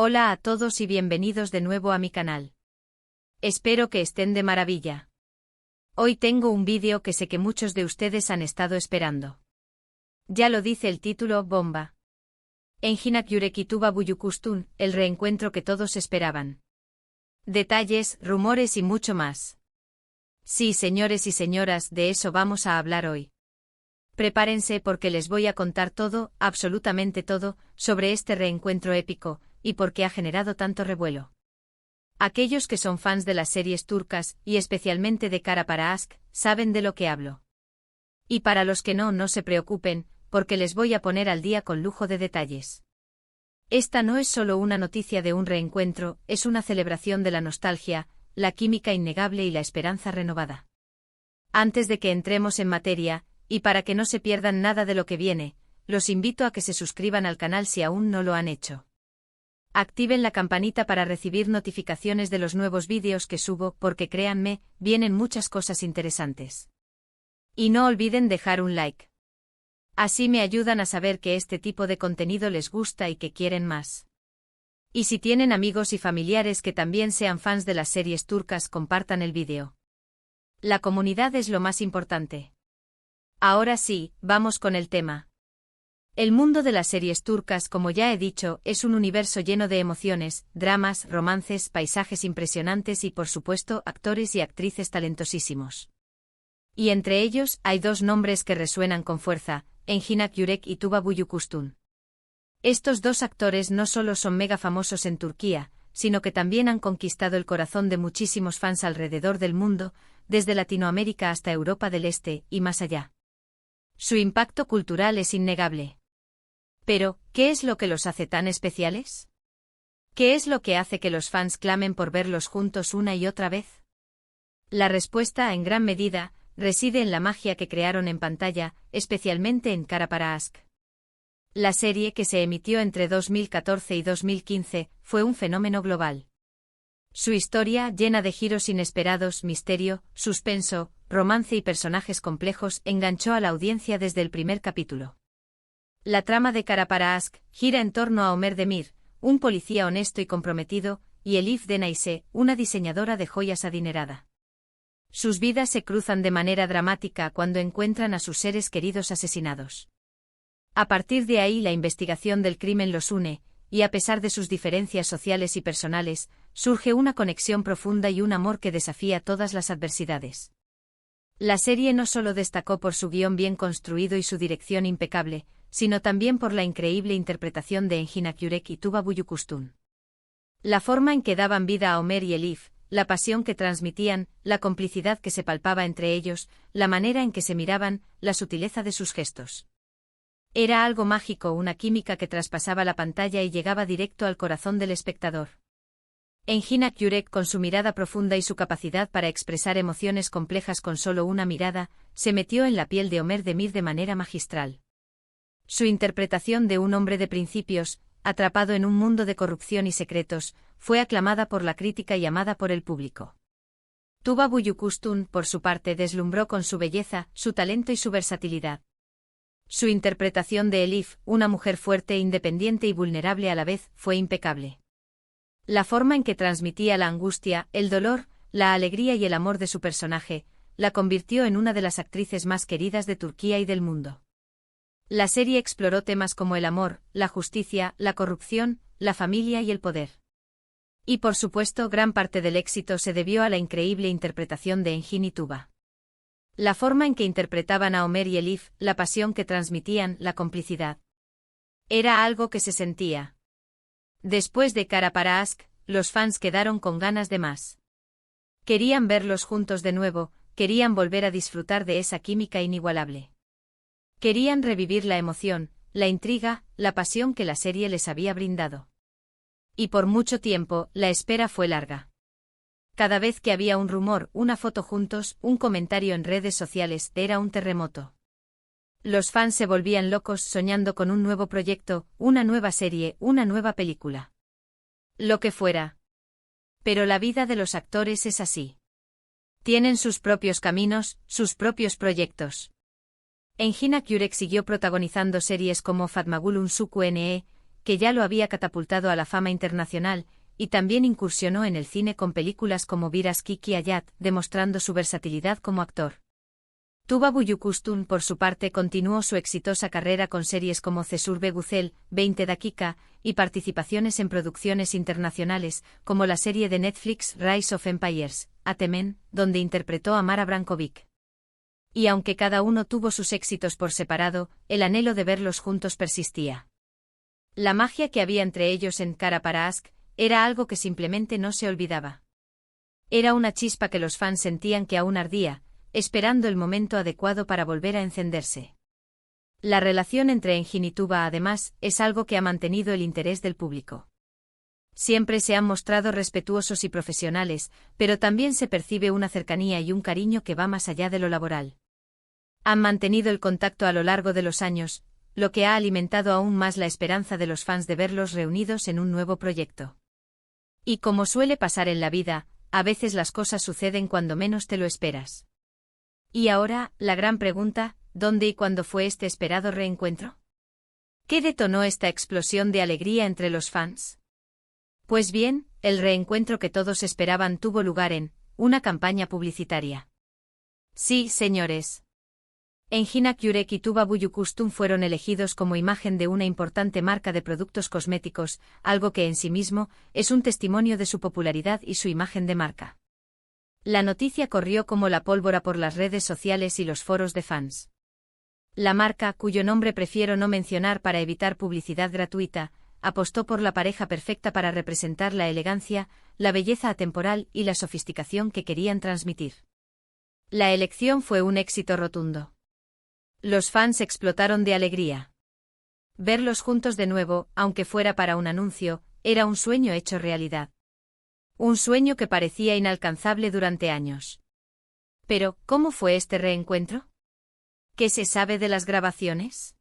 Hola a todos y bienvenidos de nuevo a mi canal. Espero que estén de maravilla. Hoy tengo un vídeo que sé que muchos de ustedes han estado esperando. Ya lo dice el título, bomba. Enginak Yurek y Tuba Büyüküstün, el reencuentro que todos esperaban. Detalles, rumores y mucho más. Sí, señores y señoras, de eso vamos a hablar hoy. Prepárense porque les voy a contar todo, absolutamente todo, sobre este reencuentro épico, y por qué ha generado tanto revuelo. Aquellos que son fans de las series turcas, y especialmente de Kara para Aşk, saben de lo que hablo. Y para los que no, no se preocupen, porque les voy a poner al día con lujo de detalles. Esta no es solo una noticia de un reencuentro, es una celebración de la nostalgia, la química innegable y la esperanza renovada. Antes de que entremos en materia, y para que no se pierdan nada de lo que viene, los invito a que se suscriban al canal si aún no lo han hecho. Activen la campanita para recibir notificaciones de los nuevos vídeos que subo porque créanme, vienen muchas cosas interesantes. Y no olviden dejar un like. Así me ayudan a saber que este tipo de contenido les gusta y que quieren más. Y si tienen amigos y familiares que también sean fans de las series turcas, compartan el vídeo. La comunidad es lo más importante. Ahora sí, vamos con el tema. El mundo de las series turcas, como ya he dicho, es un universo lleno de emociones, dramas, romances, paisajes impresionantes y por supuesto actores y actrices talentosísimos. Y entre ellos hay dos nombres que resuenan con fuerza, Enginak Yurek y Tuba Büyüküstün. Estos dos actores no solo son mega famosos en Turquía, sino que también han conquistado el corazón de muchísimos fans alrededor del mundo, desde Latinoamérica hasta Europa del Este y más allá. Su impacto cultural es innegable. Pero, ¿qué es lo que los hace tan especiales? ¿Qué es lo que hace que los fans clamen por verlos juntos una y otra vez? La respuesta, en gran medida, reside en la magia que crearon en pantalla, especialmente en Kara para Aşk. La serie, que se emitió entre 2014 y 2015, fue un fenómeno global. Su historia, llena de giros inesperados, misterio, suspenso, romance y personajes complejos, enganchó a la audiencia desde el primer capítulo. La trama de Kara para Aşk gira en torno a Ömer Demir, un policía honesto y comprometido, y Elif Denayse, una diseñadora de joyas adinerada. Sus vidas se cruzan de manera dramática cuando encuentran a sus seres queridos asesinados. A partir de ahí la investigación del crimen los une, y a pesar de sus diferencias sociales y personales, surge una conexión profunda y un amor que desafía todas las adversidades. La serie no solo destacó por su guión bien construido y su dirección impecable, sino también por la increíble interpretación de Enginak Yurek y Tuba Büyüküstün. La forma en que daban vida a Ömer y Elif, la pasión que transmitían, la complicidad que se palpaba entre ellos, la manera en que se miraban, la sutileza de sus gestos. Era algo mágico, una química que traspasaba la pantalla y llegaba directo al corazón del espectador. Enginak Yurek, con su mirada profunda y su capacidad para expresar emociones complejas con solo una mirada, se metió en la piel de Ömer Demir de manera magistral. Su interpretación de un hombre de principios, atrapado en un mundo de corrupción y secretos, fue aclamada por la crítica y amada por el público. Tuba Büyüküstün, por su parte, deslumbró con su belleza, su talento y su versatilidad. Su interpretación de Elif, una mujer fuerte, independiente y vulnerable a la vez, fue impecable. La forma en que transmitía la angustia, el dolor, la alegría y el amor de su personaje, la convirtió en una de las actrices más queridas de Turquía y del mundo. La serie exploró temas como el amor, la justicia, la corrupción, la familia y el poder. Y por supuesto, gran parte del éxito se debió a la increíble interpretación de Engin y Tuba. La forma en que interpretaban a Ömer y Elif, la pasión que transmitían, la complicidad. Era algo que se sentía. Después de Kara para Aşk, los fans quedaron con ganas de más. Querían verlos juntos de nuevo, querían volver a disfrutar de esa química inigualable. Querían revivir la emoción, la intriga, la pasión que la serie les había brindado. Y por mucho tiempo, la espera fue larga. Cada vez que había un rumor, una foto juntos, un comentario en redes sociales, era un terremoto. Los fans se volvían locos soñando con un nuevo proyecto, una nueva serie, una nueva película. Lo que fuera. Pero la vida de los actores es así. Tienen sus propios caminos, sus propios proyectos. Enginak Yurek siguió protagonizando series como Fatma Gül Unsuku Ne, que ya lo había catapultado a la fama internacional, y también incursionó en el cine con películas como Viras Kiki Ayat, demostrando su versatilidad como actor. Tuba Büyüküstün, por su parte, continuó su exitosa carrera con series como Cesur ve Güzel, 20 dakika, y participaciones en producciones internacionales, como la serie de Netflix Rise of Empires, Atemen, donde interpretó a Mara Brankovic. Y aunque cada uno tuvo sus éxitos por separado, el anhelo de verlos juntos persistía. La magia que había entre ellos en Kara para Ask era algo que simplemente no se olvidaba. Era una chispa que los fans sentían que aún ardía, esperando el momento adecuado para volver a encenderse. La relación entre Engin y Tuba, además, es algo que ha mantenido el interés del público. Siempre se han mostrado respetuosos y profesionales, pero también se percibe una cercanía y un cariño que va más allá de lo laboral. Han mantenido el contacto a lo largo de los años, lo que ha alimentado aún más la esperanza de los fans de verlos reunidos en un nuevo proyecto. Y como suele pasar en la vida, a veces las cosas suceden cuando menos te lo esperas. Y ahora, la gran pregunta, ¿dónde y cuándo fue este esperado reencuentro? ¿Qué detonó esta explosión de alegría entre los fans? Pues bien, el reencuentro que todos esperaban tuvo lugar en una campaña publicitaria. Sí, señores. Engin Akyurek y Tuba Büyüküstün fueron elegidos como imagen de una importante marca de productos cosméticos, algo que en sí mismo es un testimonio de su popularidad y su imagen de marca. La noticia corrió como la pólvora por las redes sociales y los foros de fans. La marca, cuyo nombre prefiero no mencionar para evitar publicidad gratuita, apostó por la pareja perfecta para representar la elegancia, la belleza atemporal y la sofisticación que querían transmitir. La elección fue un éxito rotundo. Los fans explotaron de alegría. Verlos juntos de nuevo, aunque fuera para un anuncio, era un sueño hecho realidad. Un sueño que parecía inalcanzable durante años. Pero, ¿cómo fue este reencuentro? ¿Qué se sabe de las grabaciones?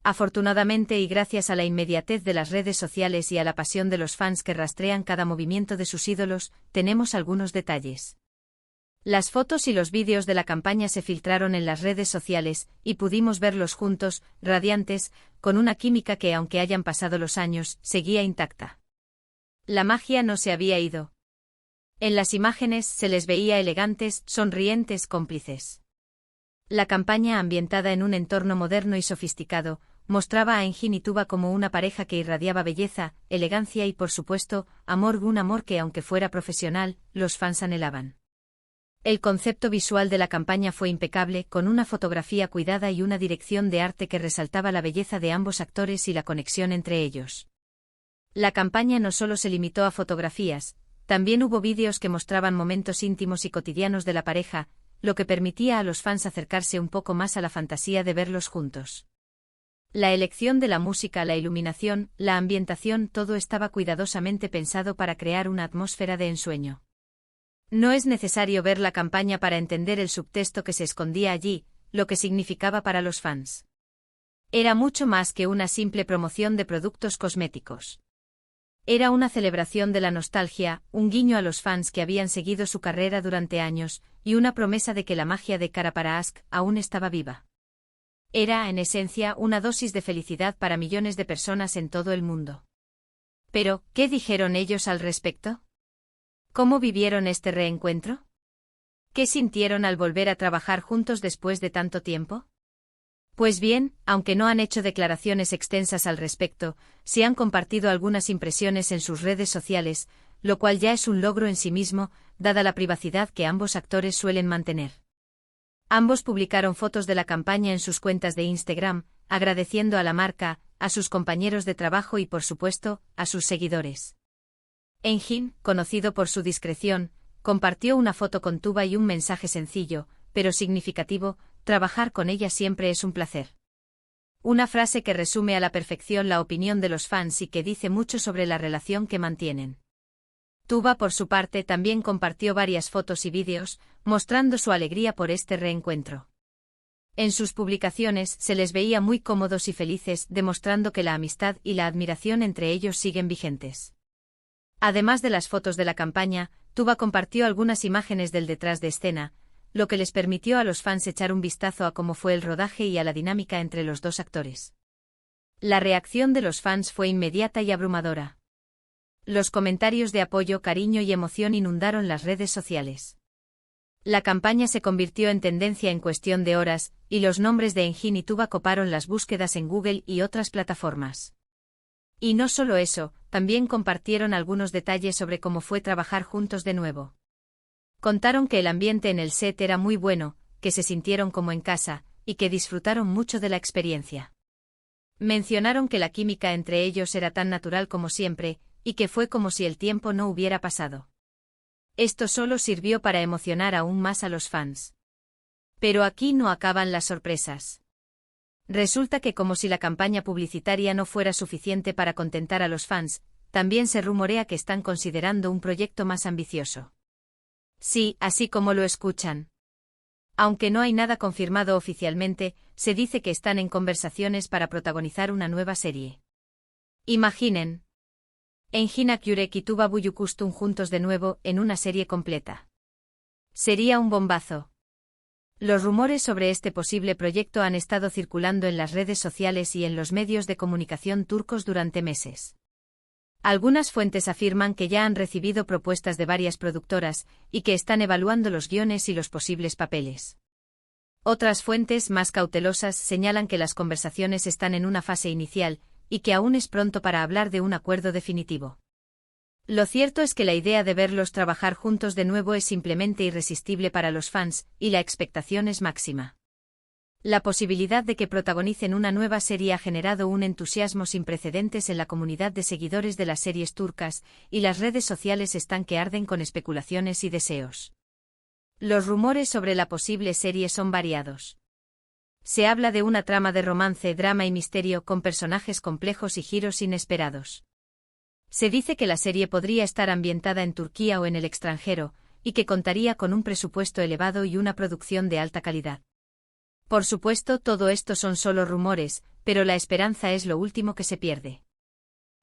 Afortunadamente, y gracias a la inmediatez de las redes sociales y a la pasión de los fans que rastrean cada movimiento de sus ídolos, tenemos algunos detalles. Las fotos y los vídeos de la campaña se filtraron en las redes sociales, y pudimos verlos juntos, radiantes, con una química que, aunque hayan pasado los años, seguía intacta. La magia no se había ido. En las imágenes se les veía elegantes, sonrientes, cómplices. La campaña, ambientada en un entorno moderno y sofisticado, mostraba a Engin y Tuba como una pareja que irradiaba belleza, elegancia y, por supuesto, amor, un amor que, aunque fuera profesional, los fans anhelaban. El concepto visual de la campaña fue impecable, con una fotografía cuidada y una dirección de arte que resaltaba la belleza de ambos actores y la conexión entre ellos. La campaña no solo se limitó a fotografías, también hubo vídeos que mostraban momentos íntimos y cotidianos de la pareja, lo que permitía a los fans acercarse un poco más a la fantasía de verlos juntos. La elección de la música, la iluminación, la ambientación, todo estaba cuidadosamente pensado para crear una atmósfera de ensueño. No es necesario ver la campaña para entender el subtexto que se escondía allí, lo que significaba para los fans. Era mucho más que una simple promoción de productos cosméticos. Era una celebración de la nostalgia, un guiño a los fans que habían seguido su carrera durante años, y una promesa de que la magia de Kara para Ask aún estaba viva. Era, en esencia, una dosis de felicidad para millones de personas en todo el mundo. Pero, ¿qué dijeron ellos al respecto? ¿Cómo vivieron este reencuentro? ¿Qué sintieron al volver a trabajar juntos después de tanto tiempo? Pues bien, aunque no han hecho declaraciones extensas al respecto, sí han compartido algunas impresiones en sus redes sociales, lo cual ya es un logro en sí mismo, dada la privacidad que ambos actores suelen mantener. Ambos publicaron fotos de la campaña en sus cuentas de Instagram, agradeciendo a la marca, a sus compañeros de trabajo y, por supuesto, a sus seguidores. Engin, conocido por su discreción, compartió una foto con Tuba y un mensaje sencillo, pero significativo: trabajar con ella siempre es un placer. Una frase que resume a la perfección la opinión de los fans y que dice mucho sobre la relación que mantienen. Tuba, por su parte, también compartió varias fotos y vídeos, mostrando su alegría por este reencuentro. En sus publicaciones se les veía muy cómodos y felices, demostrando que la amistad y la admiración entre ellos siguen vigentes. Además de las fotos de la campaña, Tuba compartió algunas imágenes del detrás de escena, lo que les permitió a los fans echar un vistazo a cómo fue el rodaje y a la dinámica entre los dos actores. La reacción de los fans fue inmediata y abrumadora. Los comentarios de apoyo, cariño y emoción inundaron las redes sociales. La campaña se convirtió en tendencia en cuestión de horas, y los nombres de Engin y Tuba coparon las búsquedas en Google y otras plataformas. Y no solo eso, también compartieron algunos detalles sobre cómo fue trabajar juntos de nuevo. Contaron que el ambiente en el set era muy bueno, que se sintieron como en casa, y que disfrutaron mucho de la experiencia. Mencionaron que la química entre ellos era tan natural como siempre, y que fue como si el tiempo no hubiera pasado. Esto solo sirvió para emocionar aún más a los fans. Pero aquí no acaban las sorpresas. Resulta que como si la campaña publicitaria no fuera suficiente para contentar a los fans, también se rumorea que están considerando un proyecto más ambicioso. Sí, así como lo escuchan. Aunque no hay nada confirmado oficialmente, se dice que están en conversaciones para protagonizar una nueva serie. Imaginen. Engin Akyurek y Tuba Büyüküstün juntos de nuevo, en una serie completa. Sería un bombazo. Los rumores sobre este posible proyecto han estado circulando en las redes sociales y en los medios de comunicación turcos durante meses. Algunas fuentes afirman que ya han recibido propuestas de varias productoras, y que están evaluando los guiones y los posibles papeles. Otras fuentes, más cautelosas, señalan que las conversaciones están en una fase inicial, y que aún es pronto para hablar de un acuerdo definitivo. Lo cierto es que la idea de verlos trabajar juntos de nuevo es simplemente irresistible para los fans, y la expectación es máxima. La posibilidad de que protagonicen una nueva serie ha generado un entusiasmo sin precedentes en la comunidad de seguidores de las series turcas, y las redes sociales están que arden con especulaciones y deseos. Los rumores sobre la posible serie son variados. Se habla de una trama de romance, drama y misterio con personajes complejos y giros inesperados. Se dice que la serie podría estar ambientada en Turquía o en el extranjero, y que contaría con un presupuesto elevado y una producción de alta calidad. Por supuesto, todo esto son solo rumores, pero la esperanza es lo último que se pierde.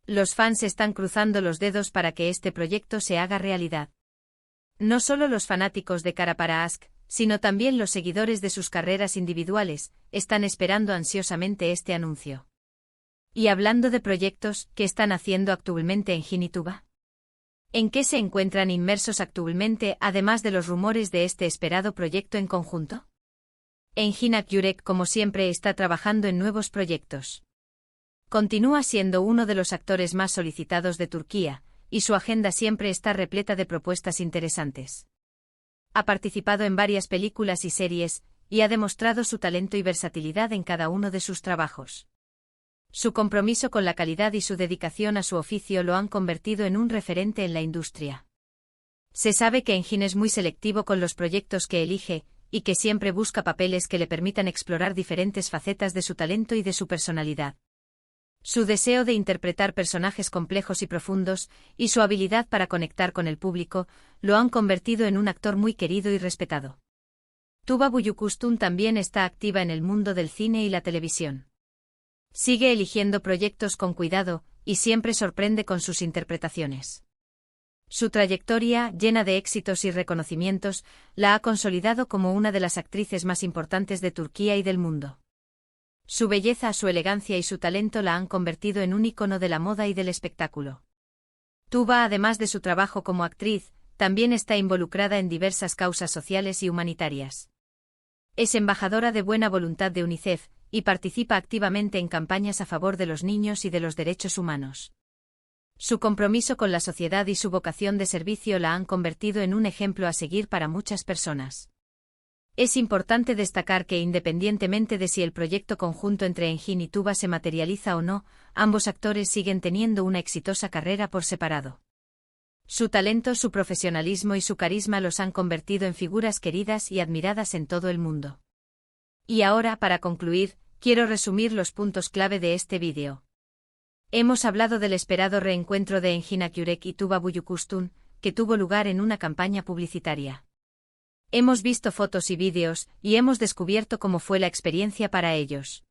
Los fans están cruzando los dedos para que este proyecto se haga realidad. No solo los fanáticos de Kara para Aşk, sino también los seguidores de sus carreras individuales, están esperando ansiosamente este anuncio. Y hablando de proyectos, ¿qué están haciendo actualmente Engin y Tuba? ¿En qué se encuentran inmersos actualmente, además de los rumores de este esperado proyecto en conjunto? Engin Akyurek, como siempre, está trabajando en nuevos proyectos. Continúa siendo uno de los actores más solicitados de Turquía, y su agenda siempre está repleta de propuestas interesantes. Ha participado en varias películas y series, y ha demostrado su talento y versatilidad en cada uno de sus trabajos. Su compromiso con la calidad y su dedicación a su oficio lo han convertido en un referente en la industria. Se sabe que Engin es muy selectivo con los proyectos que elige, y que siempre busca papeles que le permitan explorar diferentes facetas de su talento y de su personalidad. Su deseo de interpretar personajes complejos y profundos, y su habilidad para conectar con el público, lo han convertido en un actor muy querido y respetado. Tuba Büyüküstün también está activa en el mundo del cine y la televisión. Sigue eligiendo proyectos con cuidado, y siempre sorprende con sus interpretaciones. Su trayectoria, llena de éxitos y reconocimientos, la ha consolidado como una de las actrices más importantes de Turquía y del mundo. Su belleza, su elegancia y su talento la han convertido en un ícono de la moda y del espectáculo. Tuba, además de su trabajo como actriz, también está involucrada en diversas causas sociales y humanitarias. Es embajadora de buena voluntad de UNICEF, y participa activamente en campañas a favor de los niños y de los derechos humanos. Su compromiso con la sociedad y su vocación de servicio la han convertido en un ejemplo a seguir para muchas personas. Es importante destacar que independientemente de si el proyecto conjunto entre Engin y Tuba se materializa o no, ambos actores siguen teniendo una exitosa carrera por separado. Su talento, su profesionalismo y su carisma los han convertido en figuras queridas y admiradas en todo el mundo. Y ahora, para concluir, quiero resumir los puntos clave de este vídeo. Hemos hablado del esperado reencuentro de Engin Akyurek y Tuba Büyüküstün, que tuvo lugar en una campaña publicitaria. Hemos visto fotos y vídeos, y hemos descubierto cómo fue la experiencia para ellos.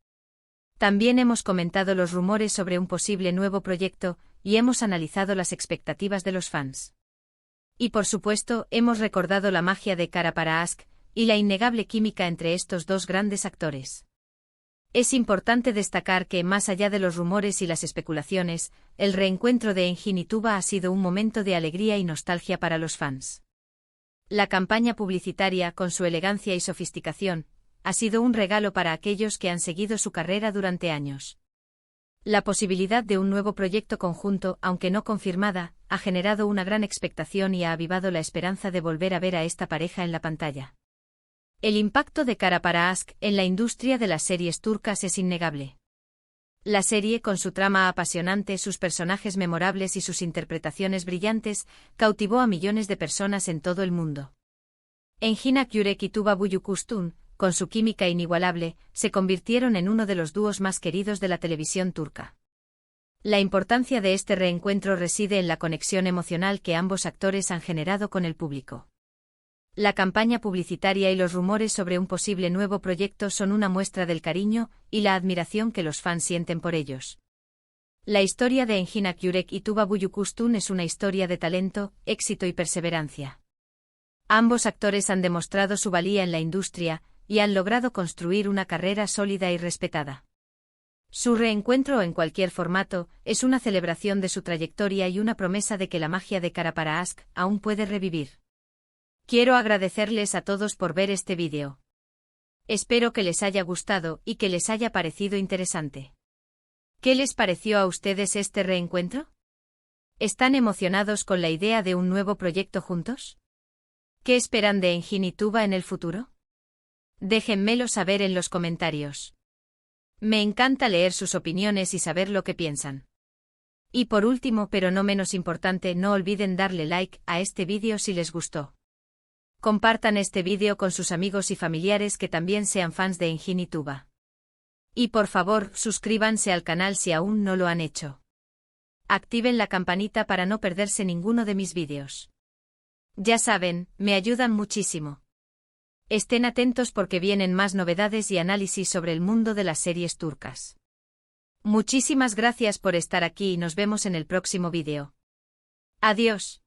También hemos comentado los rumores sobre un posible nuevo proyecto, y hemos analizado las expectativas de los fans. Y por supuesto, hemos recordado la magia de Kara para Aşk, y la innegable química entre estos dos grandes actores. Es importante destacar que, más allá de los rumores y las especulaciones, el reencuentro de Engin y Tuba ha sido un momento de alegría y nostalgia para los fans. La campaña publicitaria, con su elegancia y sofisticación, ha sido un regalo para aquellos que han seguido su carrera durante años. La posibilidad de un nuevo proyecto conjunto, aunque no confirmada, ha generado una gran expectación y ha avivado la esperanza de volver a ver a esta pareja en la pantalla. El impacto de Kara para Aşk en la industria de las series turcas es innegable. La serie, con su trama apasionante, sus personajes memorables y sus interpretaciones brillantes, cautivó a millones de personas en todo el mundo. Engin Akyürek y Tuba Büyüküstün, con su química inigualable, se convirtieron en uno de los dúos más queridos de la televisión turca. La importancia de este reencuentro reside en la conexión emocional que ambos actores han generado con el público. La campaña publicitaria y los rumores sobre un posible nuevo proyecto son una muestra del cariño y la admiración que los fans sienten por ellos. La historia de Engin Akyürek y Tuba Büyüküstün es una historia de talento, éxito y perseverancia. Ambos actores han demostrado su valía en la industria y han logrado construir una carrera sólida y respetada. Su reencuentro en cualquier formato es una celebración de su trayectoria y una promesa de que la magia de Kara para Aşk aún puede revivir. Quiero agradecerles a todos por ver este vídeo. Espero que les haya gustado y que les haya parecido interesante. ¿Qué les pareció a ustedes este reencuentro? ¿Están emocionados con la idea de un nuevo proyecto juntos? ¿Qué esperan de Engin y Tuba en el futuro? Déjenmelo saber en los comentarios. Me encanta leer sus opiniones y saber lo que piensan. Y por último, pero no menos importante, no olviden darle like a este vídeo si les gustó. Compartan este vídeo con sus amigos y familiares que también sean fans de Engin y Tuba. Y por favor, suscríbanse al canal si aún no lo han hecho. Activen la campanita para no perderse ninguno de mis vídeos. Ya saben, me ayudan muchísimo. Estén atentos porque vienen más novedades y análisis sobre el mundo de las series turcas. Muchísimas gracias por estar aquí y nos vemos en el próximo vídeo. Adiós.